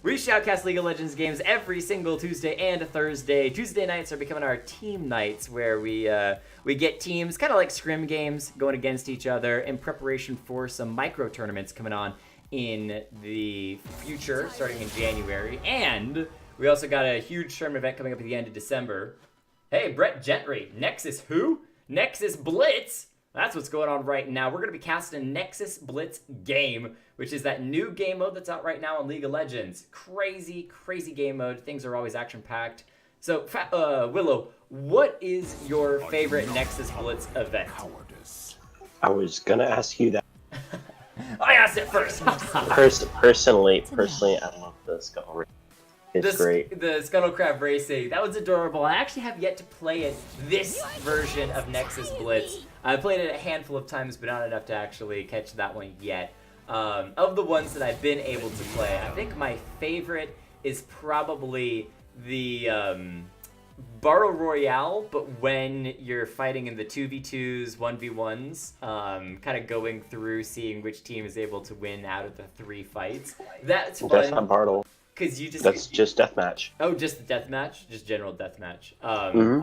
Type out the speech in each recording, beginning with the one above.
We shoutcast League of Legends games every single Tuesday and Thursday. Tuesday nights are becoming our team nights, where we get teams, kind of like scrim games, going against each other in preparation for some micro tournaments coming on in the future, starting in January. And we also got a huge tournament event coming up at the end of December. Hey, Brett Gentry, Nexus who? Nexus Blitz. That's what's going on right now. We're going to be casting a Nexus Blitz game, which is that new game mode that's out right now on League of Legends. Crazy, crazy game mode. Things are always action-packed. So, Willow, what is your favorite Nexus Blitz event? I was going to ask you that. I asked it first. Personally, I love the Scuttle Race. It's great. The Scuttle Crab Racing. That was adorable. I actually have yet to play it, this version of Nexus Blitz. I played it a handful of times, but not enough to actually catch that one yet. Of the ones that I've been able to play, I think my favorite is probably the Battle Royale, but when you're fighting in the 2v2s, 1v1s, kind of going through, seeing which team is able to win out of the 3 fights. That's fun. That's not Bartle. Cause you just That's just deathmatch. Oh, just the deathmatch? Just general deathmatch. Mm-hmm.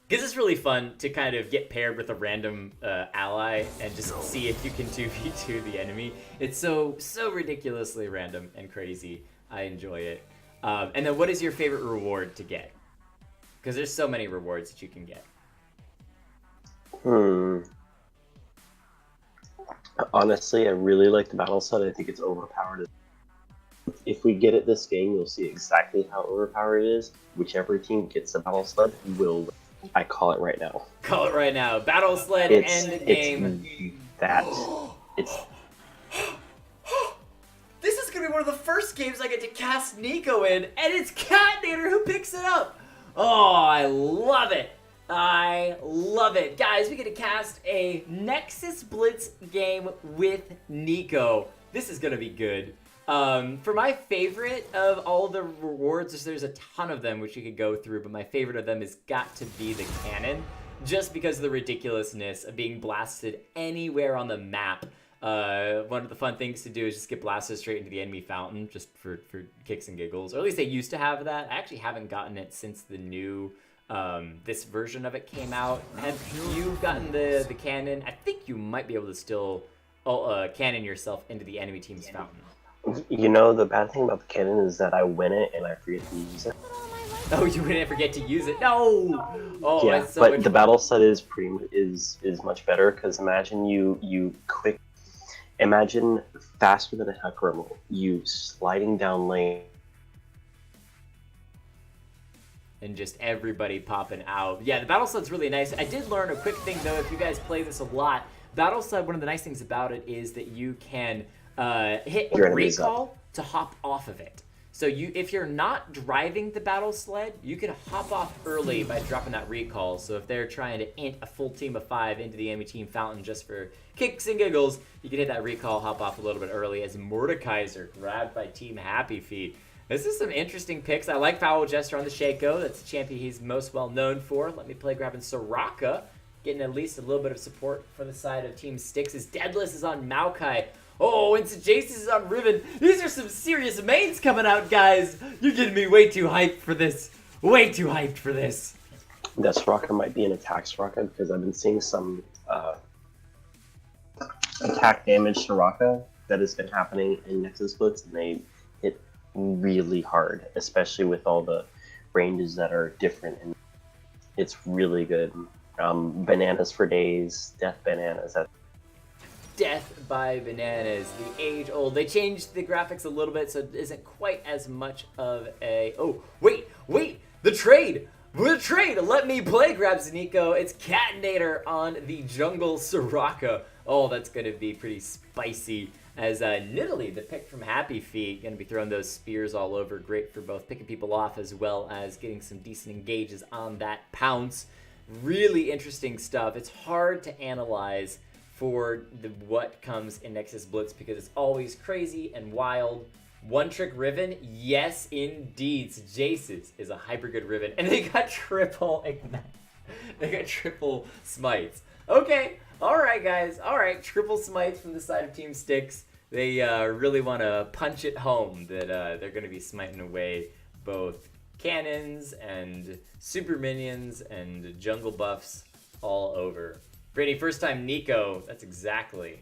Because it's really fun to kind of get paired with a random ally and just see if you can 2v2 the enemy. It's so ridiculously random and crazy. I enjoy it. And then what is your favorite reward to get? Because there's so many rewards that you can get. Honestly, I really like the battle set. I think it's overpowered. If we get it this game, you'll see exactly how overpowered it is. Whichever team gets the battle sled will win. I call it right now. Call it right now. Battle sled end game. This is going to be one of the first games I get to cast Nico in, and it's Catnator who picks it up. Oh, I love it. I love it. Guys, we get to cast a Nexus Blitz game with Nico. This is going to be good. For my favorite of all the rewards, there's a ton of them which you could go through, but my favorite of them has got to be the cannon, just because of the ridiculousness of being blasted anywhere on the map. One of the fun things to do is just get blasted straight into the enemy fountain, just for kicks and giggles, or at least they used to have that. I actually haven't gotten it since the new, this version of it came out. Have you gotten the cannon? I think you might be able to still cannon yourself into the enemy team's fountain. You know, the bad thing about the cannon is that I win it and I forget to use it. Oh, you wouldn't forget to use it? No! Oh, yeah, that's so but much the fun. battle set is much better, because imagine imagine faster than a heck rumble, you sliding down lane. And just everybody popping out. Yeah, the battle sled's really nice. I did learn a quick thing, though, if you guys play this a lot. Battle sled, one of the nice things about it is that you can hit recall to hop off of it. So if you're not driving the battle sled, you can hop off early by dropping that recall. So if they're trying to int a full team of 5 into the enemy team fountain just for kicks and giggles, you can hit that recall, hop off a little bit early as Mordekaiser grabbed by Team Happyfeet. This is some interesting picks. I like Foul Jester on the Shaco. That's the champion he's most well known for. Let me play grabbing Soraka, getting at least a little bit of support for the side of Team Styx. His Deadless is on Maokai. Oh, and Jace is on Riven. These are some serious mains coming out, guys. You're getting me way too hyped for this. Way too hyped for this. That Soraka might be an attack Soraka, because I've been seeing some attack damage Soraka that has been happening in Nexus Blitz, and they hit really hard, especially with all the ranges that are different. And it's really good. Bananas for days, death bananas. Death by Bananas, the age-old. They changed the graphics a little bit, so it isn't quite as much of a... Oh, wait! The trade! Let me play, grabs Nico. It's Catnator on the jungle Soraka. Oh, that's going to be pretty spicy. As Nidalee, the pick from Happyfeet, going to be throwing those spears all over. Great for both picking people off as well as getting some decent engages on that pounce. Really interesting stuff. It's hard to analyze for what comes in Nexus Blitz because it's always crazy and wild. One trick Riven, yes indeed. So Jace's is a hyper good Riven, and they got triple ignite. They got triple smites. Okay, all right guys, all right, triple smites from the side of Team Styx. They really want to punch it home that they're going to be smiting away both cannons and super minions and jungle buffs all over. Brady, first time Nico, that's exactly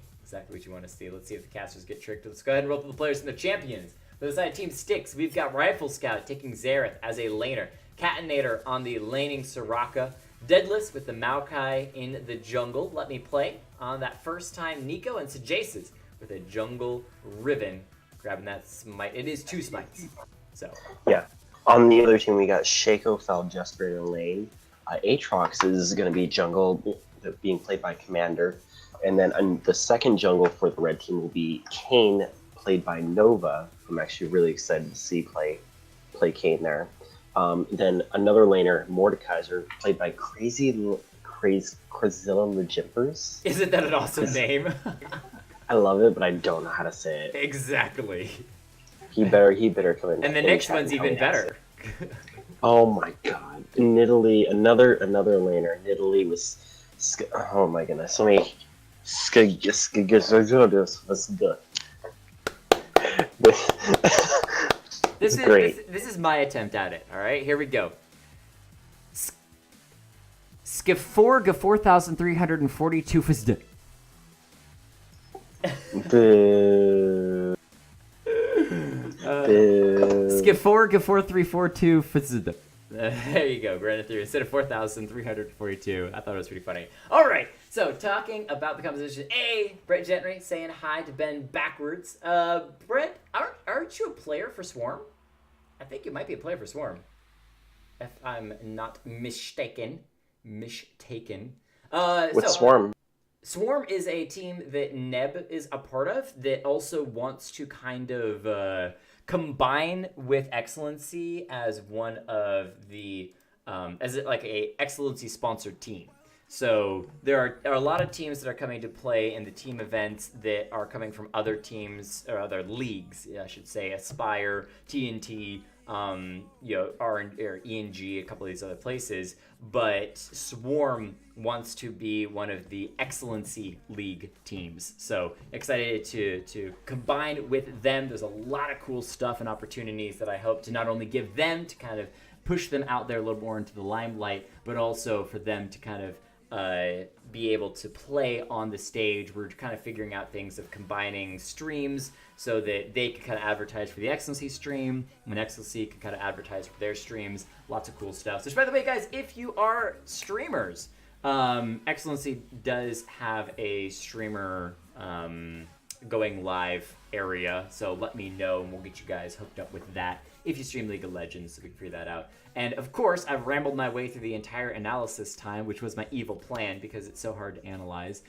what you want to see. Let's see if the casters get tricked. Let's go ahead and roll through the players and the champions. For the side of Team Sticks, we've got Rifle Scout taking Xerath as a laner. Catinator on the laning Soraka. Deadless with the Maokai in the jungle. Let me play on that first time Nico, and Sejaces with a jungle Riven. Grabbing that smite. It is 2 smites. So yeah. On the other team, we got Shaco Faljesper in lane. Aatrox is going to be jungle, being played by Commander. And then the second jungle for the red team will be Kayn, played by Nova. I'm actually really excited to see play Kayn there. Then another laner, Mordekaiser, played by Crazilla Legimpers. Isn't that an awesome name? I love it, but I don't know how to say it. Exactly. He better come in. And the next one's even better. Oh my god. Nidalee, another laner. Nidalee was... Oh my goodness. Let me... This is great. This is my attempt at it. All right, here we go. Skifor 4342 Fizd. Skifor 4342 Fizd. There you go, Brandon through instead of 4,342. I thought it was pretty funny. All right, so talking about the composition. Brett Gentry saying hi to Ben backwards. Brett, aren't you a player for Swarm? I think you might be a player for Swarm, if I'm not mistaken. What's Swarm? Swarm is a team that Neb is a part of that also wants to kind of combine with XLNC as one of the as like a XLNC sponsored team. So there are a lot of teams that are coming to play in the team events that are coming from other teams or other leagues, I should say. Aspire, TNT, or ENG, a couple of these other places. But Swarm wants to be one of the Excellency League teams. So excited to combine with them. There's a lot of cool stuff and opportunities that I hope to not only give them to kind of push them out there a little more into the limelight, but also for them to kind of be able to play on the stage. We're kind of figuring out things of combining streams so that they can kind of advertise for the Excellency stream, and Excellency can kind of advertise for their streams. Lots of cool stuff. So by the way, guys, if you are streamers, Excellency does have a streamer going live area, so let me know and we'll get you guys hooked up with that if you stream League of Legends, so we can figure that out. And of course, I've rambled my way through the entire analysis time, which was my evil plan because it's so hard to analyze.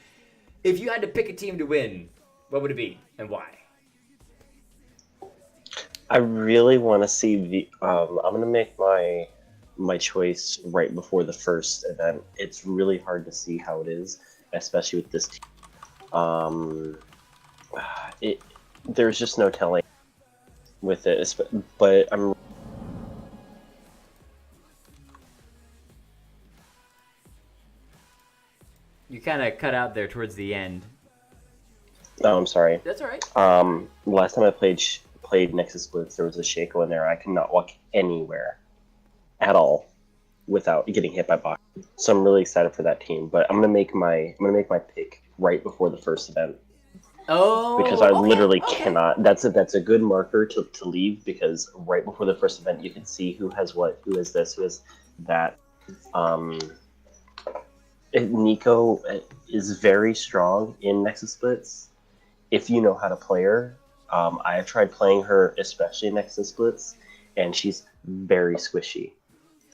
If you had to pick a team to win, what would it be and why? I really want to see the. I'm gonna make my choice right before the first event. It's really hard to see how it is, especially with this team. There's just no telling with it, but I'm. You kind of cut out there towards the end. Oh, I'm sorry. That's all right. Last time I played Nexus Splits, there was a Shaco in there. I could not walk anywhere at all without getting hit by box. So I'm really excited for that team. But I'm gonna make my pick right before the first event. Oh, because I literally cannot. That's a good marker to leave, because right before the first event you can see who has what, who has this, who has that. Nico is very strong in Nexus Splits if you know how to play her. I have tried playing her, especially in Nexus Splits, and she's very squishy.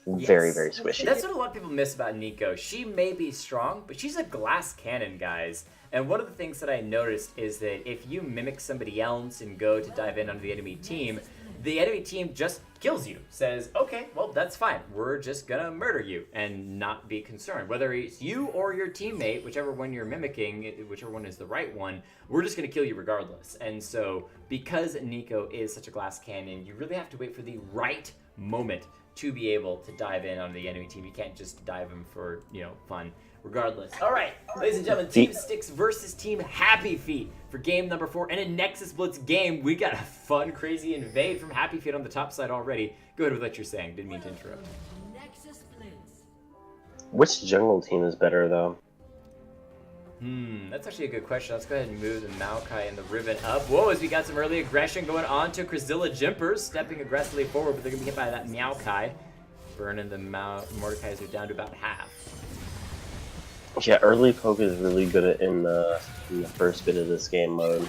Very, very squishy. That's what a lot of people miss about Nico. She may be strong, but she's a glass cannon, guys. And one of the things that I noticed is that if you mimic somebody else and go to dive in onto the enemy team just kills you. Says, okay, well, that's fine. We're just gonna murder you and not be concerned. Whether it's you or your teammate, whichever one you're mimicking, whichever one is the right one, we're just gonna kill you regardless. And so, because Nico is such a glass cannon, you really have to wait for the right moment to be able to dive in on the enemy team. You can't just dive them for, fun. regardless. All right, ladies and gentlemen, Team Sticks versus Team Happyfeet for game number 4. And a Nexus Blitz game, we got a fun, crazy invade from Happyfeet on the top side already. Go ahead with what you're saying. Didn't mean to interrupt. Which jungle team is better, though? That's actually a good question. Let's go ahead and move the Maokai and the Riven up. Whoa, as we got some early aggression going on to Crazilla Jimpers, stepping aggressively forward, but they're going to be hit by that Maokai. Burning the Mordekais are down to about half. Yeah, early poke is really good in the first bit of this game mode.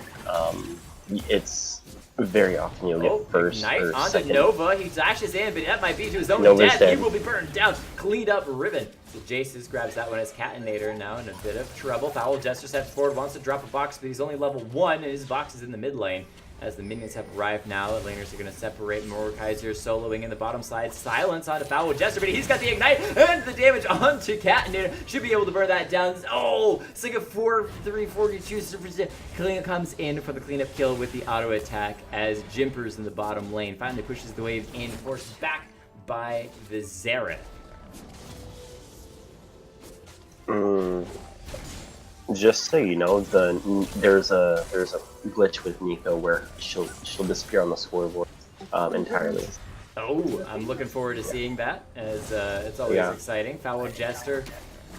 It's very often you'll get first Ignite or onto second. Nova. He dashes in, but that might be to his own Nova's death. dead. He will be burned down. Cleaned up Riven. So Jace's grabs that one as Catinator now in a bit of trouble. Foul Jester steps forward, wants to drop a box, but he's only level 1, and his box is in the mid lane. As the minions have arrived now, the laners are going to separate. Mordekaiser soloing in the bottom side. Silence onto Foul Jester, but he's got the Ignite and the damage onto Catinator. Should be able to burn that down. Oh, it's like a 4-3-42. Clean comes in for the cleanup kill with the auto attack as Jimpers in the bottom lane finally pushes the wave in, forced back by the Xerath. Just so you know, there's a glitch with Nico where she'll disappear on the scoreboard entirely. Oh, I'm looking forward to seeing that, as it's always exciting. Foul Jester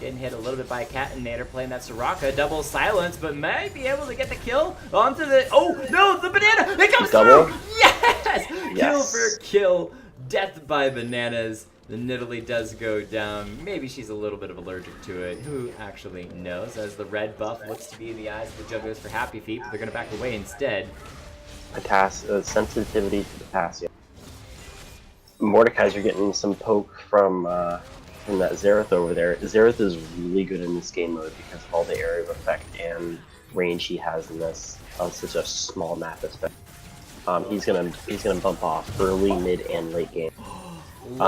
getting hit a little bit by Catinator, playing that Soraka. Double silence, but might be able to get the kill onto the... Oh, no, the banana! It comes Double? through! Yes! Kill for kill. Death by bananas. The Nidalee does go down. Maybe she's a little bit of allergic to it. Who actually knows? As the red buff looks to be in the eyes of the jugglers for Happyfeet, but they're going to back away instead. Sensitivity to the potassium. Mordekaiser getting some poke from that Xerath over there. Xerath is really good in this game mode because of all the area of effect and range he has in this on such a small map. He's gonna bump off early, mid, and late game.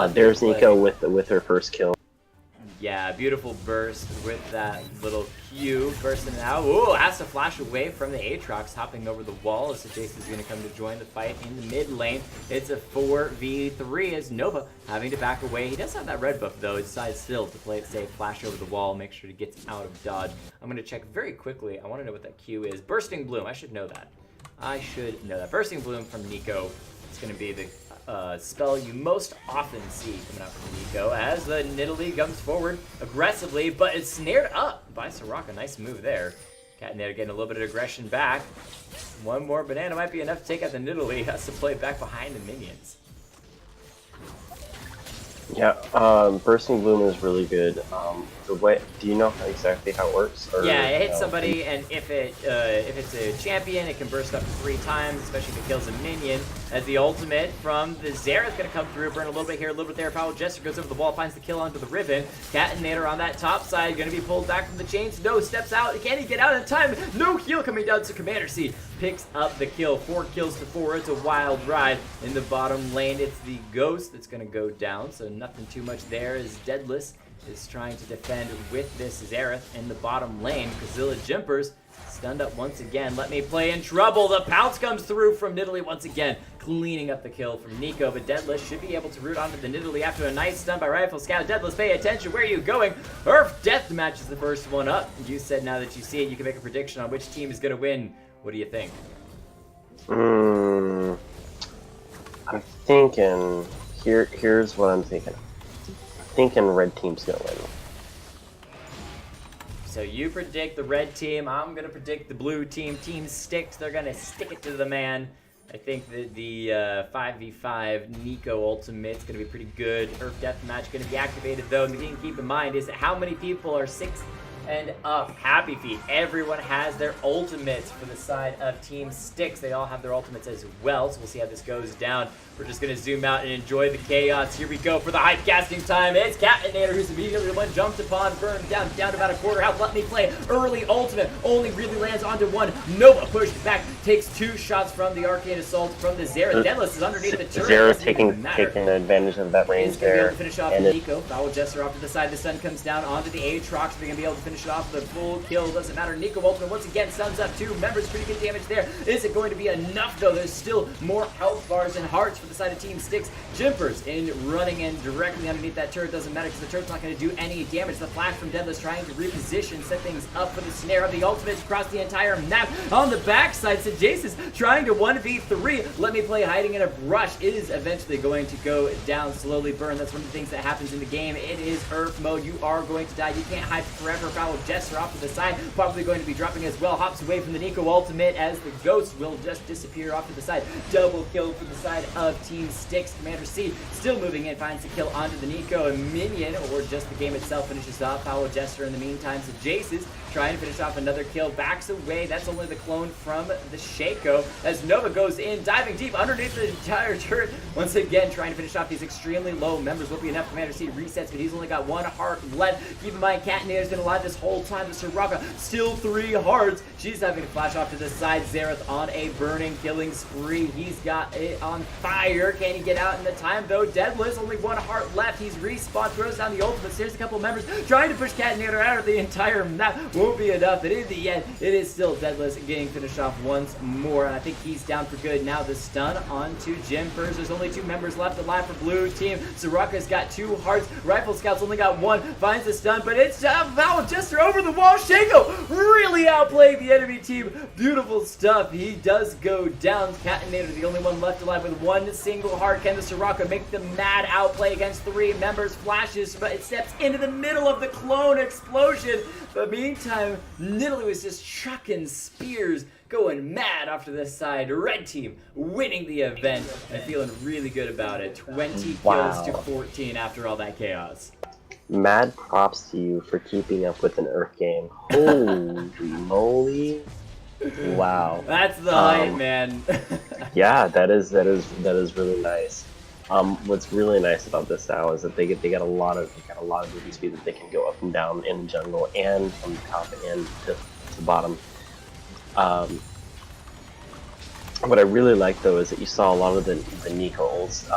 There's Nico with her first kill. Yeah, beautiful burst with that little Q bursting out. Ooh, has to flash away from the Aatrox, hopping over the wall as Jace is going to come to join the fight in the mid lane. It's a 4v3 as Nova having to back away. He does have that red buff though. He decides still to play it safe, flash over the wall, make sure he gets out of dodge. I'm going to check very quickly. I want to know what that Q is. Bursting Bloom. I should know that. Bursting Bloom from Nico. It's going to be the spell you most often see coming out from Nico as the Nidalee comes forward aggressively, but it's snared up by Soraka. Nice move there. Catinator getting a little bit of aggression back. One more banana might be enough to take out the Nidalee. Has to play back behind the minions. Yeah, Bursting Bloom is really good. Do you know exactly how it works? Or, yeah, it hits somebody, and if it's a champion, it can burst up to 3 times, especially if it kills a minion. As the ultimate from the Xerath going to come through, burn a little bit here, a little bit there. Foul Jester goes over the wall, finds the kill onto the Riven. Catinator on that top side, going to be pulled back from the chains. No, steps out. Can he get out in time? No heal coming down to Commander C. Picks up the kill. 4 kills to 4. It's a wild ride. In the bottom lane, it's the Ghost that's going to go down, so nothing too much there as Deadless is trying to defend with this Xerath in the bottom lane. Crazilla Jimpers stunned up once again. Let me play in trouble. The pounce comes through from Nidalee once again, cleaning up the kill from Nico, but Deadless should be able to root onto the Nidalee after a nice stun by Rifle Scout. Deadless, pay attention. Where are you going? Earth Deathmatch is the first one up. You said now that you see it, you can make a prediction on which team is going to win. What do you think? I'm thinking... Here's what I'm thinking. Thinking red team's gonna win. So you predict the red team. I'm gonna predict the blue team. Team Sticks. They're gonna stick it to the man. I think that the 5v5 Nico ultimate is gonna be pretty good. Earth Deathmatch gonna be activated though. The thing to keep in mind is that how many people are 6 and up. Happyfeet. Everyone has their ultimates for the side of Team Sticks. They all have their ultimates as well, so we'll see how this goes down. We're just going to zoom out and enjoy the chaos. Here we go for the hype casting time. It's Catinator who's immediately the one jumped upon, burned down to about a quarter health. Let me play early ultimate. Only really lands onto 1. Nova pushed back, takes 2 shots from the Arcane Assault from the Xerath. Deadless is underneath the turret. Xerath taking advantage of that range there. Finish off Nico. Foul Jester off to the side. The sun comes down onto the Aatrox. They're going to be able to finish finish it off with a full kill. Doesn't matter. Nico Ultimate once again sums up 2 members. Pretty good damage there. Is it going to be enough, though? There's still more health bars and hearts for the side of Team Sticks. Jimpers in running in directly underneath that turret. Doesn't matter because the turret's not going to do any damage. The flash from Deadless trying to reposition, set things up for the snare of the ultimates across the entire map. On the backside, so Jace is trying to 1v3. Let me play hiding in a brush. It is eventually going to go down, slowly burn. That's one of the things that happens in the game. It is Earth mode. You are going to die. You can't hide forever. Foul Jester off to the side. Probably going to be dropping as well. Hops away from the Nico ultimate as the ghost will just disappear off to the side. Double kill from the side of Team Sticks. Commander C still moving in, finds the kill onto the Nico minion, or just the game itself finishes off. Foul Jester in the meantime. So Jace is trying to finish off another kill. Backs away. That's only the clone from the Shaco as Nova goes in, diving deep underneath the entire turret. Once again, trying to finish off these extremely low members. Will be enough. Commander C resets, but he's only got 1 heart left. Keep in mind, Catinator's been alive this whole time. The Soraka still 3 hearts. She's having to flash off to the side. Xerath on a burning killing spree. He's got it on fire. Can he get out in the time, though? Deadless, only 1 heart left. He's respawned, throws down the ultimate. There's a couple members trying to push Catinator out of the entire map. Won't be enough, but in the end, it is still Deadless getting finished off once more, and I think he's down for good. Now the stun onto Jimpers. There's only 2 members left alive for blue team. Soraka's got 2 hearts. Rifle Scout's only got 1. Finds the stun, but it's Foul Jester over the wall. Shaco really outplayed the enemy team. Beautiful stuff. He does go down. Catinator, the only one left alive with 1 single heart. Can the Soraka make the mad outplay against 3 members? Flashes, but it steps into the middle of the clone explosion. But meantime, Nidalee was just chucking spears, going mad off to this side. Red team winning the event and feeling really good about it. 20 kills to 14 after all that chaos. Mad props to you for keeping up with an Earth game. Holy moly! Wow. That's the hype, man. Yeah, that is really nice. What's really nice about this now is that they got a lot of movement speed that they can go up and down in the jungle and from the top and to the bottom. What I really like though is that you saw a lot of the Nico ults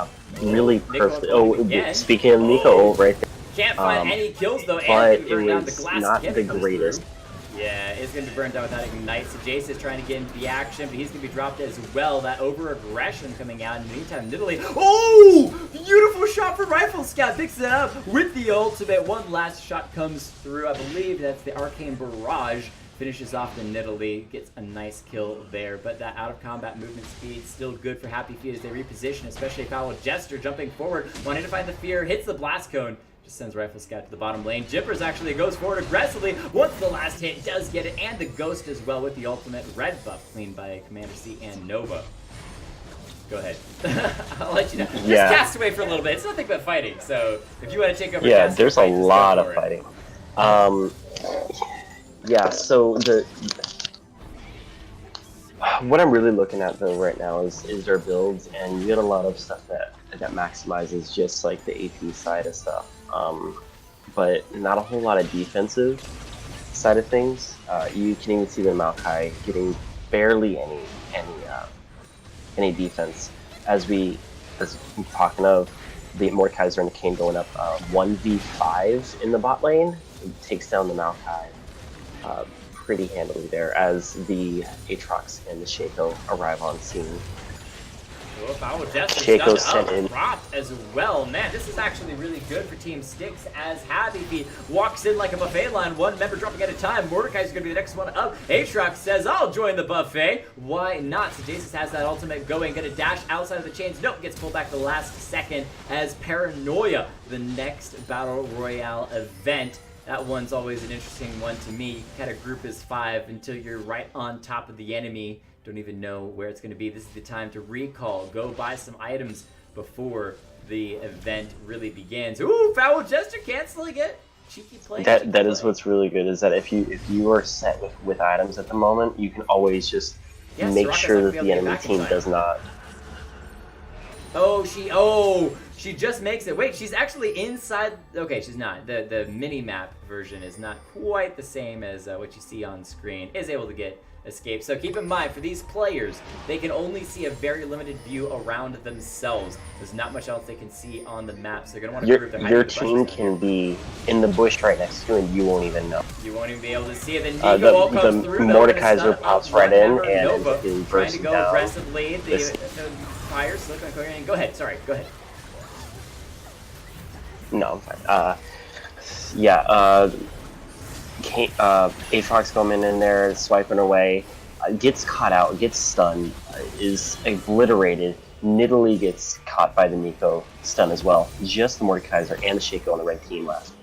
really perfect. Oh, speaking of Nico ult right there. Can't find any kills though, but and burn down the glass. Not the greatest. Yeah, it's going to be burned down without Ignite. So Jace is trying to get into the action, but he's going to be dropped as well. That over-aggression coming out. In the meantime, Nidalee. Oh! Beautiful shot for Rifle Scout. Picks it up with the ultimate. One last shot comes through. I believe that's the Arcane Barrage. Finishes off the Nidalee. Gets a nice kill there. But that out-of-combat movement speed still good for Happyfeet as they reposition, especially Foul Jester jumping forward. Wanting to find the fear. Hits the Blast Cone. Just sends Rifle Scout to the bottom lane. Jippers actually goes forward aggressively once the last hit does get it, and the Ghost as well with the ultimate red buff cleaned by Commander C and Nova. Go ahead. I'll let you know. Yeah. Just cast away for a little bit. It's nothing but fighting, so if you want to take over yeah, cast there's fight, a lot of fighting. Yeah, so what I'm really looking at though right now is their builds, and you get a lot of stuff that maximizes just like the AP side of stuff, but not a whole lot of defensive side of things. You can even see the Maokai getting barely any defense. As we're talking of the Mordekaiser and the Kayn going up 1v5 in the bot lane, it takes down the Maokai pretty handily there as the Aatrox and the Shaco arrive on scene. Shaco sent in dropped as well. Man, this is actually really good for Team Sticks as Happyfeet walks in like a buffet line, 1 member dropping at a time. Mordekaiser's gonna be the next one up. Aatrox says, I'll join the buffet. Why not? So Jace has that ultimate going, gonna dash outside of the chains. Nope, gets pulled back the last second as Paranoia, the next Battle Royale event. That one's always an interesting one to me. You kind of group as 5 until you're right on top of the enemy. Don't even know where it's going to be. This is the time to recall. Go buy some items before the event really begins. Ooh, Foul Jester canceling it. Cheeky play. That is what's really good, is that if you are set with items at the moment, you can always just make sure that the enemy team does not. She just makes it. Wait, she's actually inside. Okay, she's not. The mini-map version is not quite the same as what you see on screen. Is able to get escape. So keep in mind, for these players, they can only see a very limited view around themselves. There's not much else they can see on the map, so they're going to want to prove their Your team can be in the bush right next to you, and you won't even know. You won't even be able to see it. Then Nico all comes through. The Mordekaiser pops right in, and Nova is trying to go down. aggressively. The fires looking like go ahead. Sorry, go ahead. No, I'm fine. Aatrox coming in there, swiping away, gets caught out, gets stunned, is obliterated. Nidalee gets caught by the Nico stun as well. Just the Mordekaiser and the Shaco on the red team left.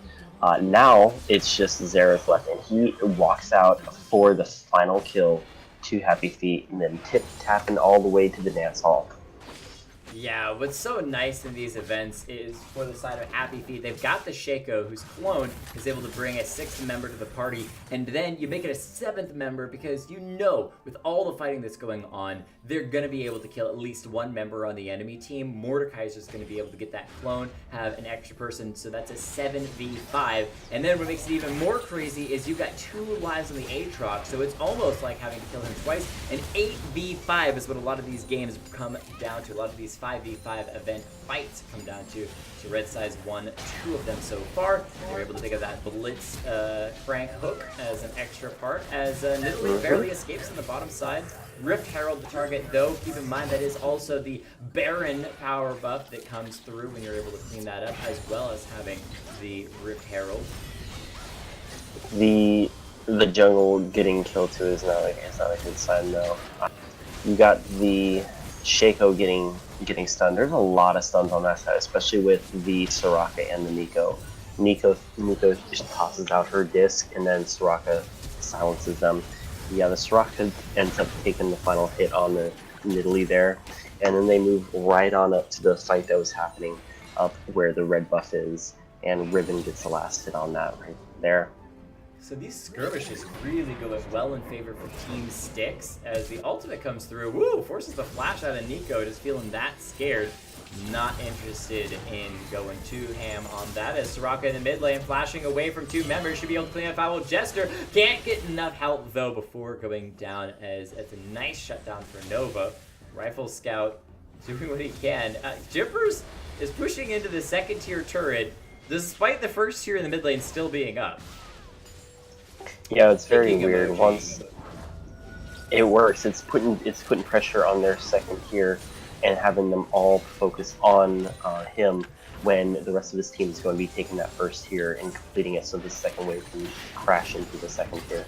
Now it's just Xerath left, and he walks out for the final kill to Happyfeet, and then tapping all the way to the dance hall. Yeah, what's so nice in these events is for the side of Happyfeet, they've got the Shaco, whose clone is able to bring a 6th member to the party, and then you make it a 7th member because you know, with all the fighting that's going on, they're going to be able to kill at least one member on the enemy team. Mordekaiser's going to be able to get that clone, have an extra person, so that's a 7v5. And then what makes it even more crazy is you've got 2 lives on the Aatrox, so it's almost like having to kill him twice. And 8v5 is what a lot of these games come down to. A lot of these 5v5 event fights come down to. So Red Side's won 2 of them so far. They're able to think of that Blitz Frank hook as an extra part, as Nidalee barely escapes on the bottom side. Rift Herald the target, though. Keep in mind that is also the Baron power buff that comes through when you're able to clean that up, as well as having the Rift Herald. The jungle getting killed too is not a good sign though. You got the Shaco getting stunned. There's a lot of stuns on that side, especially with the Soraka and the Nico. Nico just tosses out her disc, and then Soraka silences them. Yeah, the Soraka ends up taking the final hit on the Nidalee there, and then they move right on up to the fight that was happening up where the red buff is, and Ribbon gets the last hit on that right there. So these skirmishes really go well in favor for Team Styx, as the ultimate comes through. Woo! Forces the flash out of Nico, just feeling that scared. Not interested in going too ham on that, as Soraka in the mid lane flashing away from 2 members. Should be able to clean up Foul Jester. Can't get enough help though before going down, as it's a nice shutdown for Nova. Rifle Scout doing what he can. Jippers is pushing into the 2nd tier turret, despite the 1st tier in the mid lane still being up. Yeah, it's very weird. Once it works, it's putting pressure on their 2nd tier and having them all focus on him, when the rest of his team is going to be taking that 1st tier and completing it, so the 2nd wave can crash into the 2nd tier.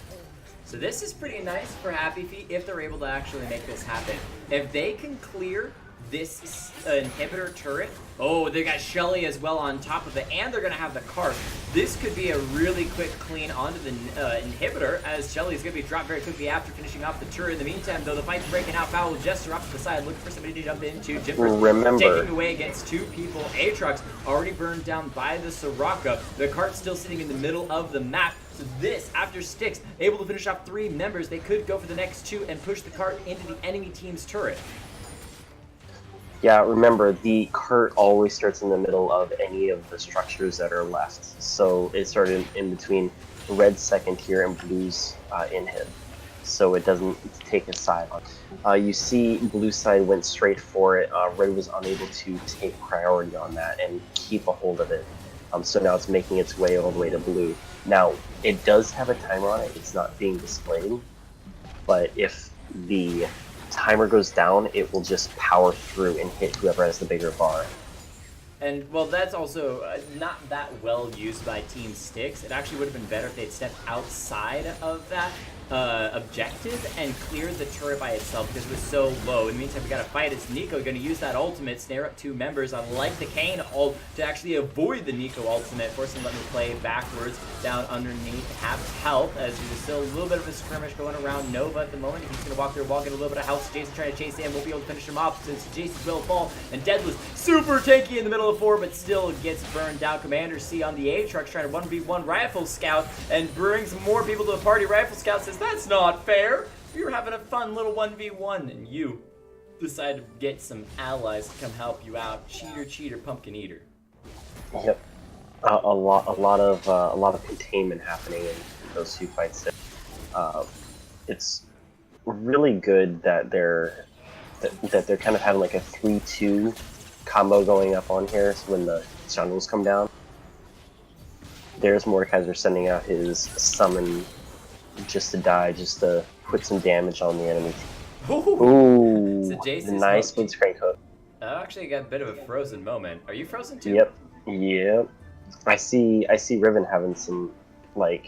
So this is pretty nice for Happyfeet if they're able to actually make this happen. If they can clear this inhibitor turret, oh, they got Shelly as well on top of it, and they're going to have the cart. This could be a really quick clean onto the inhibitor, as Shelly's going to be dropped very quickly after finishing off the turret. In the meantime, though, the fight's breaking out. Foul Jester off to the side, looking for somebody to jump into. Jippers taking away against 2 people. Aatrox already burned down by the Soraka. The cart's still sitting in the middle of the map. So this, after Styx, able to finish off 3 members, they could go for the next 2 and push the cart into the enemy team's turret. Yeah, remember, the cart always starts in the middle of any of the structures that are left. So it started in between Red's 2nd tier and Blue's inhib. So it doesn't take a side on. You see Blue side went straight for it. Red was unable to take priority on that and keep a hold of it. So now it's making its way all the way to Blue. Now, it does have a timer on it. It's not being displayed. But if the timer goes down, it will just power through and hit whoever has the bigger bar. And, well, that's also not that well used by Team Styx. It actually would have been better if they'd stepped outside of that objective and cleared the turret by itself, because it was so low. In the meantime, we got to fight. It's Nico going to use that ultimate, snare up 2 members, unlike the Kayn ult, to actually avoid the Nico ultimate, forcing them to play backwards down underneath half health, as there's still a little bit of a skirmish going around Nova at the moment. He's going to walk through a wall, get a little bit of health. Jason trying to chase in, won't be able to finish him off since Jason will fall. And Deadless, super tanky in the middle of 4, but still gets burned down. Commander C on the Aatrox trying to 1v1 Rifle Scout and brings more people to the party. Rifle Scout says, that's not fair. We were having a fun little 1v1 and you decide to get some allies to come help you out. Cheater, pumpkin eater. Yep. A lot of containment happening in those 2 fights. It's really good that they're kind of having like a 3-2 combo going up on here. So when the jungles come down, there's Mordekaiser sending out his summon just to die, just to put some damage on the enemy team. Ooh, so nice blitzcrank hook. I actually got a bit of a frozen moment. Are you frozen too? Yep. I see Riven having some, like,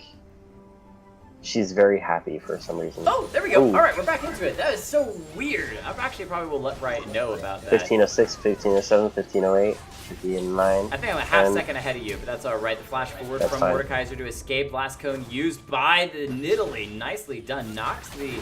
she's very happy for some reason. Oh, there we go. All right, we're back into it. That is so weird. I actually probably will let Riot know about that. 1506, 1507, 1508, 1509. I think I'm a half second ahead of you, but that's all right. The flash forward from Mordekaiser to escape. Last cone used by the Nidalee. Nicely done. Knocks the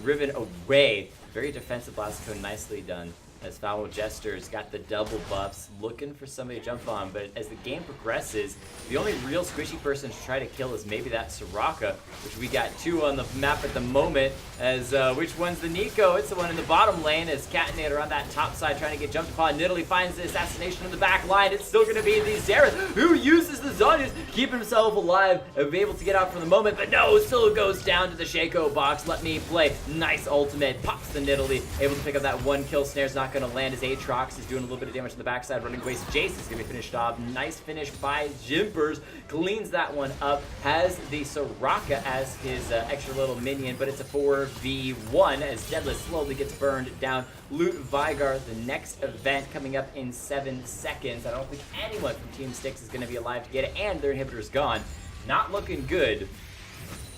Riven away. Very defensive last cone. Nicely done. As Foul Jester's got the double buffs, looking for somebody to jump on. But as the game progresses, the only real squishy person to try to kill is maybe that Soraka, which we got 2 on the map at the moment. As which one's the Nico? It's the one in the bottom lane. As Catinator on that top side trying to get jumped upon. Nidalee finds the assassination in the back line. It's still going to be the Xerath who uses the Zhonya's, keep himself alive, and be able to get out for the moment. But no, still goes down to the Shaco box. Let me play. Nice ultimate. Pops the Nidalee. Able to pick up that 1 kill. Snare's not going to land as Aatrox is doing a little bit of damage on the backside, running away. Jace is going to be finished off. Nice finish by Jimpers. Cleans that one up. Has the Soraka as his extra little minion, but it's a 4v1 as Deadless slowly gets burned down. Loot Vigar, the next event coming up in 7 seconds. I don't think anyone from Team Styx is going to be alive to get it, and their inhibitor's gone. Not looking good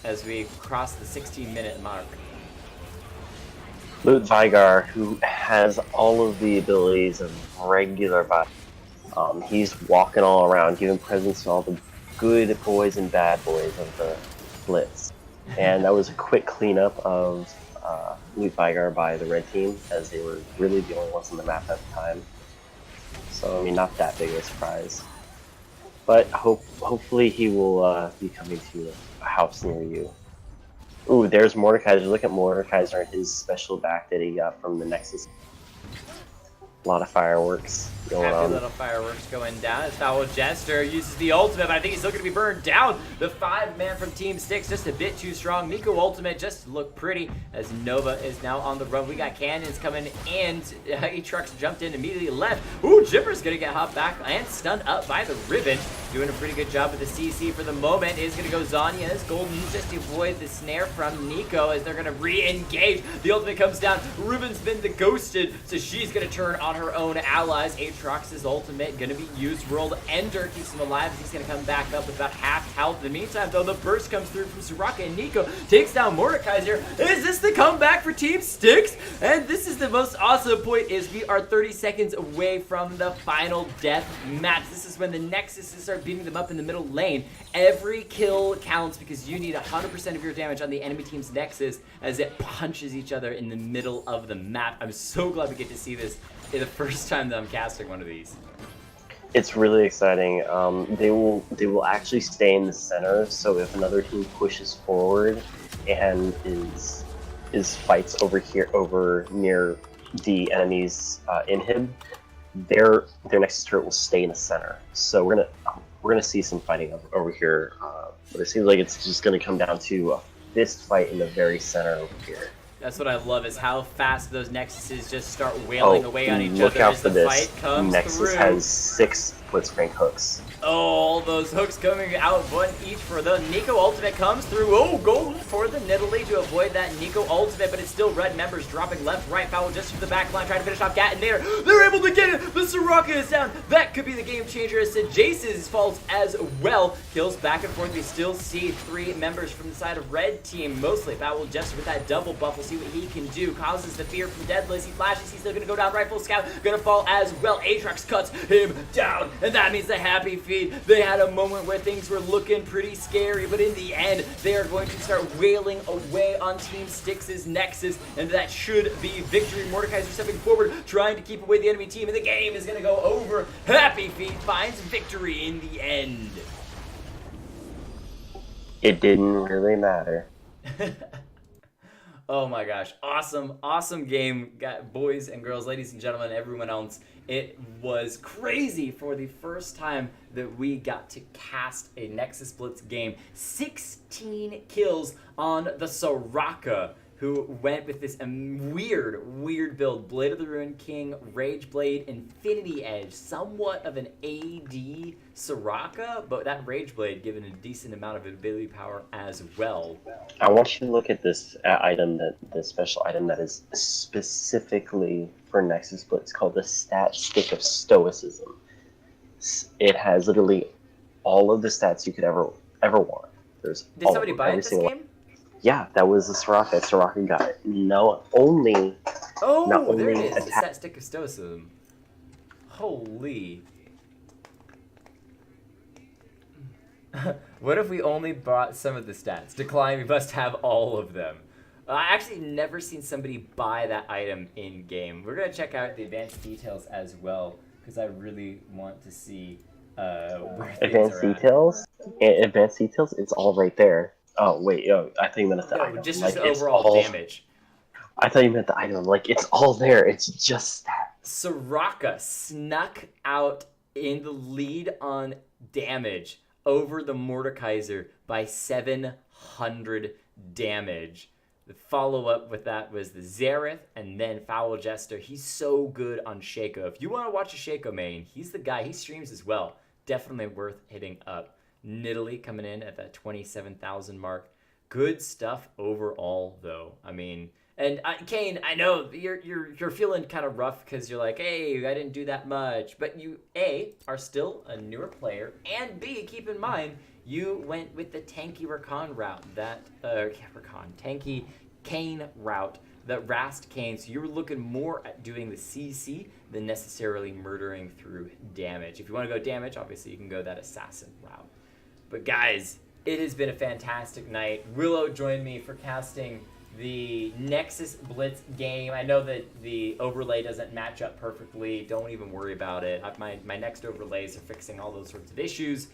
as we cross the 16-minute mark. Loot Vigar, who has all of the abilities of regular bot. He's walking all around, giving presents to all the good boys and bad boys of the Blitz. And that was a quick cleanup of Loot Vigar by the red team, as they were really the only ones on the map at the time. So, I mean, not that big of a surprise. But hopefully he will be coming to a house near you. Ooh, there's Mordekaiser. Look at Mordekaiser and his special back that he got from the Nexus. A lot of fireworks going on. Little fireworks going down as Foul Jester uses the ultimate, but I think he's still going to be burned down. The 5-man from Team Styx just a bit too strong. Nico ultimate just looked pretty as Nova is now on the run. We got cannons coming in. Aatrox jumped in, immediately left. Ooh, Jimper's going to get hopped back and stunned up by the Riven. Doing a pretty good job with the CC for the moment. Is going to go Zhonya's as Golden just to avoid the snare from Nico as they're going to re-engage. The ultimate comes down. Riven's been the ghosted, so she's going to turn on her own allies. Aatrox's ultimate going to be used. World Ender keeps him alive as he's going to come back up with about half health. In the meantime, though, the burst comes through from Soraka and Nico. Takes down Mordekaiser. Is this the comeback for Team Styx? And this is the most awesome point is we are 30 seconds away from the final death match. This is when the Nexuses start beating them up in the middle lane. Every kill counts because you need 100% of your damage on the enemy team's Nexus as it punches each other in the middle of the map. I'm so glad we get to see this the first time that I'm casting one of these. It's really exciting. They will actually stay in the center, so if another team pushes forward and is fights over here over near the enemy's inhib, their Nexus turret will stay in the center. So we're gonna see some fighting over here, but it seems like it's just gonna come down to a fist fight in the very center over here. That's what I love is how fast those Nexuses just start wailing away on each other as the fight comes Nexus through. has 6 blitzcrank hooks. Oh, all those hooks coming out, 1 each for the Nico ultimate comes through. Oh, golden for the Nidalee to avoid that Nico ultimate, but it's still red members dropping left, right. Foul just from the back line, trying to finish off Catinator. They're able to get it. The Soraka is down. That could be the game changer as Jace's falls as well. Kills back and forth. We still see 3 members from the side of red team, mostly. Foul just with that double buff. We'll see what he can do. Causes the fear from Deadless. He flashes. He's still going to go down. Rifle Scout going to fall as well. Aatrox cuts him down, and that means the Happyfeet. They had a moment where things were looking pretty scary, but in the end, they are going to start wailing away on Team Styx's Nexus, and that should be victory. Mordekaiser stepping forward, trying to keep away the enemy team, and the game is going to go over. Happyfeet finds victory in the end. It didn't really matter. Oh my gosh, awesome game, boys and girls, ladies and gentlemen, everyone else. It was crazy for the first time that we got to cast a Nexus Blitz game. 16 kills on the Soraka. who went with this weird build. Blade of the Ruined King, Rage Blade, Infinity Edge. Somewhat of an AD Soraka, but that Rage Blade given a decent amount of ability power as well. I want you to look at this item, this special item that is specifically for Nexus Split. It's called the Stat Stick of Stoicism. It has literally all of the stats you could ever want. Did somebody buy it this game? One. Yeah, that was the Soraka. Soraka got it. Not only there it is. The Stat Stick of Stoicism. Holy. What if we only bought some of the stats? Decline, we must have all of them. I actually never seen somebody buy that item in game. We're going to check out the advanced details as well, because I really want to see where advanced details. Advanced details. It's all right there. Oh wait, I thought you meant the item. Just like, overall damage. I thought you meant the item. Like it's all there. It's just that. Soraka snuck out in the lead on damage over the Mordekaiser by 700 damage. The follow-up with that was the Xerath and then Foul Jester. He's so good on Shaco. If you want to watch a Shaco main, he's the guy. He streams as well. Definitely worth hitting up. Nidalee coming in at that 27,000 mark. Good stuff overall, though. I mean, and Kane, I know you're feeling kind of rough because you're like, hey, I didn't do that much. But you, A, are still a newer player, and B, keep in mind, you went with the tanky Rakan route, tanky Kane route, that Rast Kane. So you were looking more at doing the CC than necessarily murdering through damage. If you want to go damage, obviously you can go that assassin route. But guys, it has been a fantastic night. Willow joined me for casting the Nexus Blitz game. I know that the overlay doesn't match up perfectly. Don't even worry about it. My next overlays are fixing all those sorts of issues.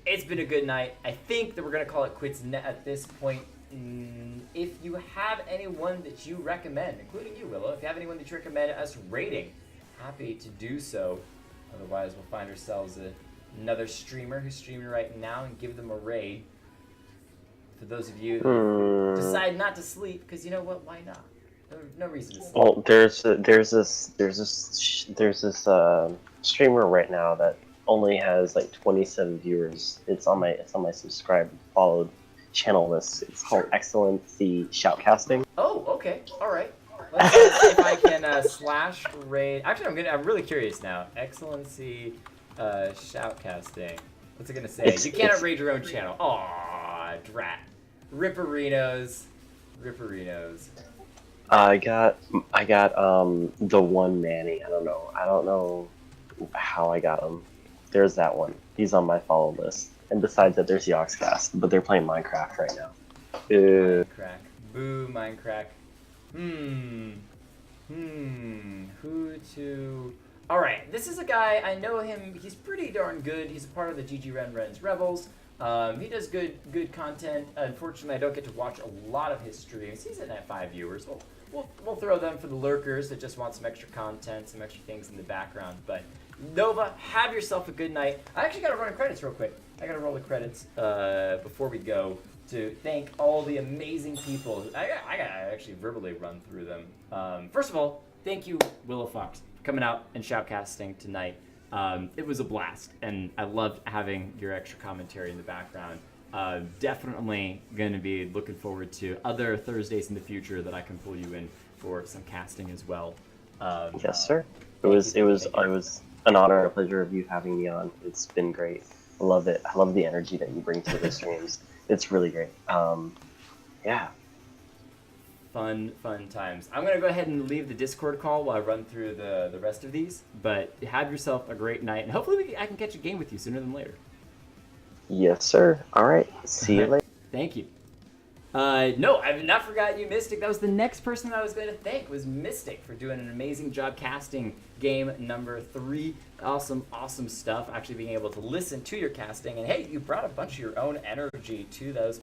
It's been a good night. I think that we're going to call it quits at this point. If you have anyone that you recommend, including you, Willow, if you have anyone that you recommend us rating, happy to do so. Otherwise, we'll find ourselves another streamer who's streaming right now and give them a raid. For those of you who decide not to sleep, because you know what? Why not? No reason to sleep. Well, there's this streamer right now that only has like 27 viewers. It's on my subscribed followed channel list. It's called XLNC Shoutcasting. Oh, okay, all right. Let's see if I can slash raid. Actually, I'm really curious now. XLNC Shoutcasting. What's it gonna say? You cannot raid your own channel. Aw, drat. Ripperinos. I got the one Manny. I don't know how I got him. There's that one. He's on my follow list. And besides that, there's the Oxcast, but they're playing Minecraft right now. Minecraft. Boo, Minecraft. Who to... Alright, this is a guy, I know him, he's pretty darn good. He's a part of the GG Ren's Rebels. He does good content. Unfortunately, I don't get to watch a lot of his streams. He's at 5 viewers. We'll throw them for the lurkers that just want some extra content, some extra things in the background. But Nova, have yourself a good night. I actually got to run the credits real quick. I got to roll the credits before we go to thank all the amazing people. I got to actually verbally run through them. First of all, thank you, Willow Fox, for coming out and shoutcasting tonight. It was a blast, and I loved having your extra commentary in the background. Definitely going to be looking forward to other Thursdays in the future that I can pull you in for some casting as well. Yes, sir. It was an honor and a pleasure of you having me on. It's been great. I love it. I love the energy that you bring to the streams. It's really great. Yeah. Fun times. I'm going to go ahead and leave the Discord call while I run through the rest of these. But have yourself a great night, and hopefully I can catch a game with you sooner than later. Yes, sir. All right. See you later. Thank you. No, I've not forgotten you, Mystic. That was the next person I was going to thank, was Mystic, for doing an amazing job casting game number 3. Awesome stuff. Actually being able to listen to your casting. And hey, you brought a bunch of your own energy to those